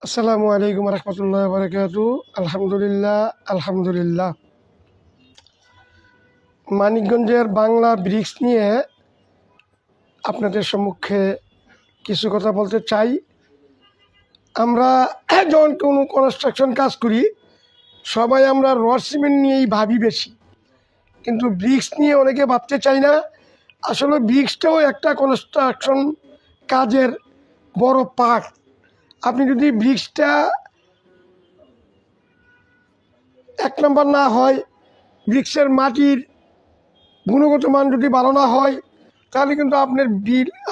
আসসালামু আলাইকুম রহমতুল্লাহ বারকাতু। আলহামদুলিল্লাহ আলহামদুলিল্লাহ। মানিকগঞ্জের বাংলা ব্রিক্স নিয়ে আপনাদের সম্মুখে কিছু কথা বলতে চাই। আমরা যখন কোনো কনস্ট্রাকশন কাজ করি সবাই আমরা রড সিমেন্ট নিয়েই ভাবি বেশি, কিন্তু ব্রিক্স নিয়ে অনেকে ভাবতে চাই না। আসলে ব্রিক্সটাও একটা কনস্ট্রাকশন কাজের বড় পার্ট। আপনি যদি ব্রিক্সটা এক নম্বর না হয়, ব্রিক্সের মাটির গুণগত মান যদি ভালো না হয়, তাহলে কিন্তু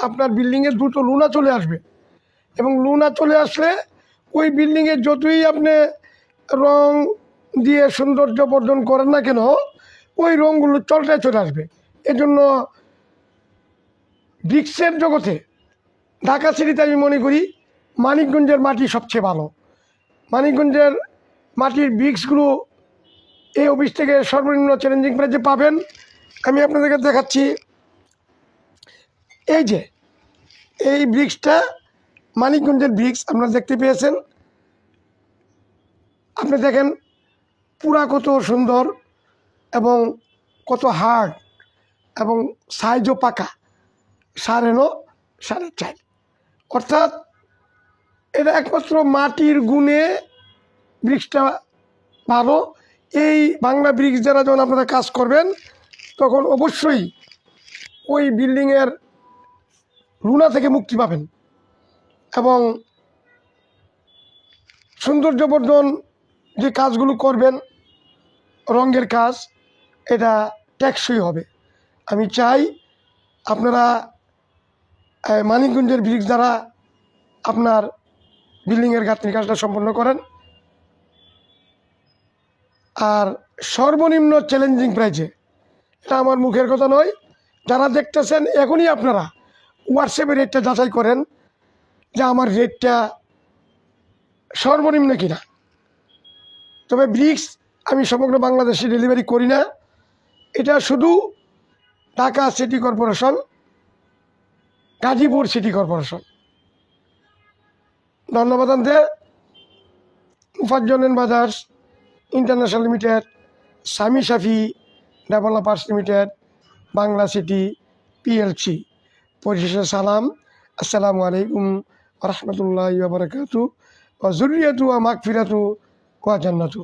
আপনার বিল্ডিংয়ে দ্রুত লুনা চলে আসবে, এবং লুনা চলে আসলে ওই বিল্ডিংয়ে যতই আপনি রং দিয়ে সৌন্দর্য বর্ধন করেন না কেন, ওই রঙগুলো চলটায় চলে আসবে। এজন্য ব্রিক্সের জগতে ঢাকা সিটিতে আমি মনে করি মানিকগঞ্জের মাটি সবচেয়ে ভালো। মানিকগঞ্জের মাটির ব্রিক্সগুলো এই অফিস থেকে সর্বনিম্ন চ্যালেঞ্জিং প্রাইসে পাবেন। আমি আপনাদেরকে দেখাচ্ছি। এই যে এই ব্রিক্সটা মানিকগঞ্জের ব্রিক্স আপনারা দেখতে পেয়েছেন। আপনি দেখেন পুরা কত সুন্দর এবং কত হার্ড, এবং সাইজও পাকা, 4.5 4.5। অর্থাৎ এটা একমাত্র মাটির গুণে ব্রিক্সটা ভালো। এই বাংলা ব্রিক্স যারা যখন আপনারা কাজ করবেন তখন অবশ্যই ওই বিল্ডিংয়ের লুনা থেকে মুক্তি পাবেন, এবং সৌন্দর্যবর্ধন যে কাজগুলো করবেন, রঙের কাজ, এটা টেকসই হবে। আমি চাই আপনারা মানিকগঞ্জের ব্রিক্স দ্বারা আপনার বিল্ডিংয়ের গাঁথনির কাজটা সম্পন্ন করেন। আর সর্বনিম্ন চ্যালেঞ্জিং প্রাইসে, এটা আমার মুখের কথা নয়, যারা দেখতেছেন এখনই আপনারা হোয়াটসঅ্যাপে রেটটা যাচাই করেন যে আমার রেটটা সর্বনিম্ন কিনা। তবে ব্রিক্স আমি সমগ্র বাংলাদেশে ডেলিভারি করি না, এটা শুধু Dhaka city corporation, Gazipur city corporation. ধন্যবাদ আনতে Mufazzal Bazar international limited, Sami Safi developers limited, Bangla city PLC. পরিশেষে সালাম, আসসালামু আলাইকুম রহমতুল্লাহি ওয়া বারাকাতুহু ওয়া যুররিয়াতু ওয়া মাগফিরাতু ওয়া জান্নাতু।